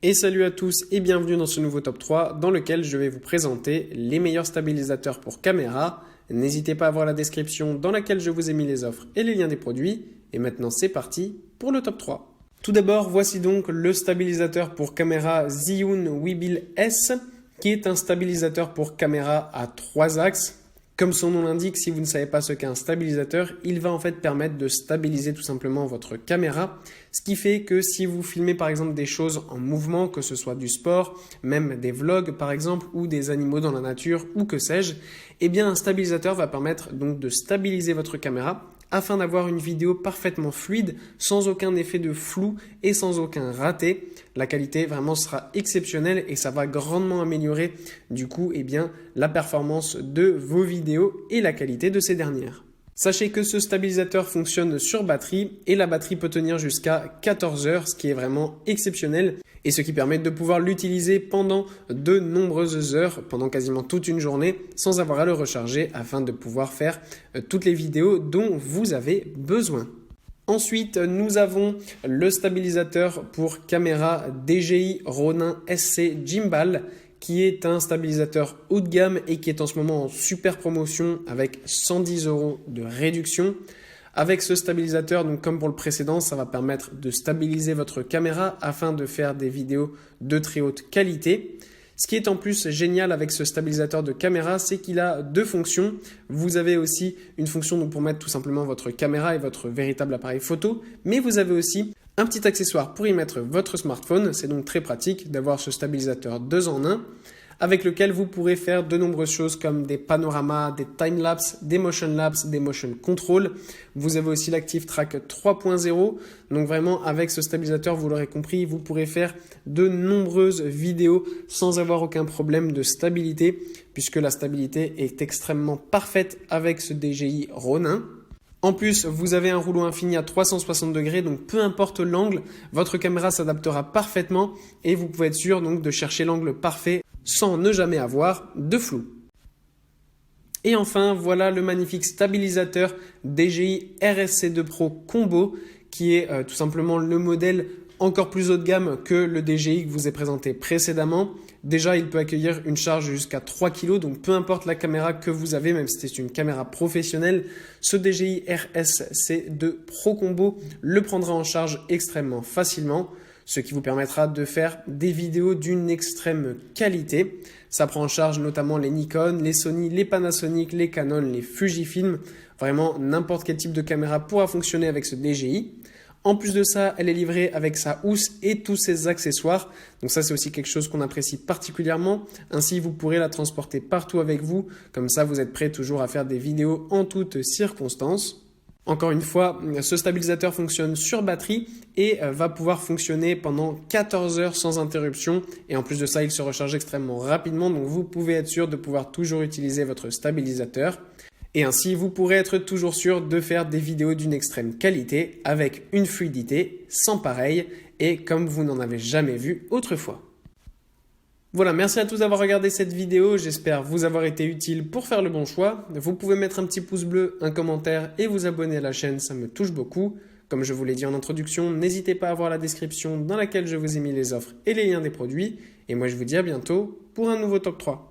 Et salut à tous et bienvenue dans ce nouveau top 3 dans lequel je vais vous présenter les meilleurs stabilisateurs pour caméra. N'hésitez pas à voir la description dans laquelle je vous ai mis les offres et les liens des produits. Et maintenant c'est parti pour le top 3. Tout d'abord, voici donc le stabilisateur pour caméra Zhiyun Weebill S qui est un stabilisateur pour caméra à 3 axes. Comme son nom l'indique, si vous ne savez pas ce qu'est un stabilisateur, il va en fait permettre de stabiliser tout simplement votre caméra. Ce qui fait que si vous filmez par exemple des choses en mouvement, que ce soit du sport, même des vlogs par exemple, ou des animaux dans la nature, ou que sais-je, eh bien un stabilisateur va permettre donc de stabiliser votre caméra afin d'avoir une vidéo parfaitement fluide, sans aucun effet de flou et sans aucun raté. La qualité vraiment sera exceptionnelle et ça va grandement améliorer du coup la performance de vos vidéos et la qualité de ces dernières. Sachez que ce stabilisateur fonctionne sur batterie et la batterie peut tenir jusqu'à 14 heures, ce qui est vraiment exceptionnel et ce qui permet de pouvoir l'utiliser pendant de nombreuses heures, pendant quasiment toute une journée, sans avoir à le recharger afin de pouvoir faire toutes les vidéos dont vous avez besoin. Ensuite, nous avons le stabilisateur pour caméra DJI Ronin SC Gimbal, qui est un stabilisateur haut de gamme et qui est en ce moment en super promotion avec 110 € de réduction. Avec ce stabilisateur, donc comme pour le précédent, ça va permettre de stabiliser votre caméra afin de faire des vidéos de très haute qualité. Ce qui est en plus génial avec ce stabilisateur de caméra, c'est qu'il a deux fonctions. Vous avez aussi une fonction pour mettre tout simplement votre caméra et votre véritable appareil photo, mais vous avez aussi un petit accessoire pour y mettre votre smartphone. C'est donc très pratique d'avoir ce stabilisateur 2 en 1 avec lequel vous pourrez faire de nombreuses choses comme des panoramas, des timelapses, des motion lapse, des motion control. Vous avez aussi l'Active Track 3.0. Donc vraiment avec ce stabilisateur, vous l'aurez compris, vous pourrez faire de nombreuses vidéos sans avoir aucun problème de stabilité puisque la stabilité est extrêmement parfaite avec ce DJI Ronin. En plus, vous avez un rouleau infini à 360 degrés, donc peu importe l'angle, votre caméra s'adaptera parfaitement et vous pouvez être sûr donc de chercher l'angle parfait sans ne jamais avoir de flou. Et enfin, voilà le magnifique stabilisateur DJI RSC2 Pro Combo qui est tout simplement le modèle encore plus haut de gamme que le DJI que je vous ai présenté précédemment. Déjà, il peut accueillir une charge jusqu'à 3 kg, donc peu importe la caméra que vous avez, même si c'est une caméra professionnelle, ce DJI RSC2 Pro Combo le prendra en charge extrêmement facilement, ce qui vous permettra de faire des vidéos d'une extrême qualité. Ça prend en charge notamment les Nikon, les Sony, les Panasonic, les Canon, les Fujifilm. Vraiment, n'importe quel type de caméra pourra fonctionner avec ce DJI. En plus de ça, elle est livrée avec sa housse et tous ses accessoires. Donc ça, c'est aussi quelque chose qu'on apprécie particulièrement. Ainsi, vous pourrez la transporter partout avec vous. Comme ça, vous êtes prêt toujours à faire des vidéos en toutes circonstances. Encore une fois, ce stabilisateur fonctionne sur batterie et va pouvoir fonctionner pendant 14 heures sans interruption. Et en plus de ça, il se recharge extrêmement rapidement. Donc vous pouvez être sûr de pouvoir toujours utiliser votre stabilisateur. Et ainsi, vous pourrez être toujours sûr de faire des vidéos d'une extrême qualité avec une fluidité sans pareil et comme vous n'en avez jamais vu autrefois. Voilà, merci à tous d'avoir regardé cette vidéo. J'espère vous avoir été utile pour faire le bon choix. Vous pouvez mettre un petit pouce bleu, un commentaire et vous abonner à la chaîne, ça me touche beaucoup. Comme je vous l'ai dit en introduction, n'hésitez pas à voir la description dans laquelle je vous ai mis les offres et les liens des produits. Et moi, je vous dis à bientôt pour un nouveau top 3.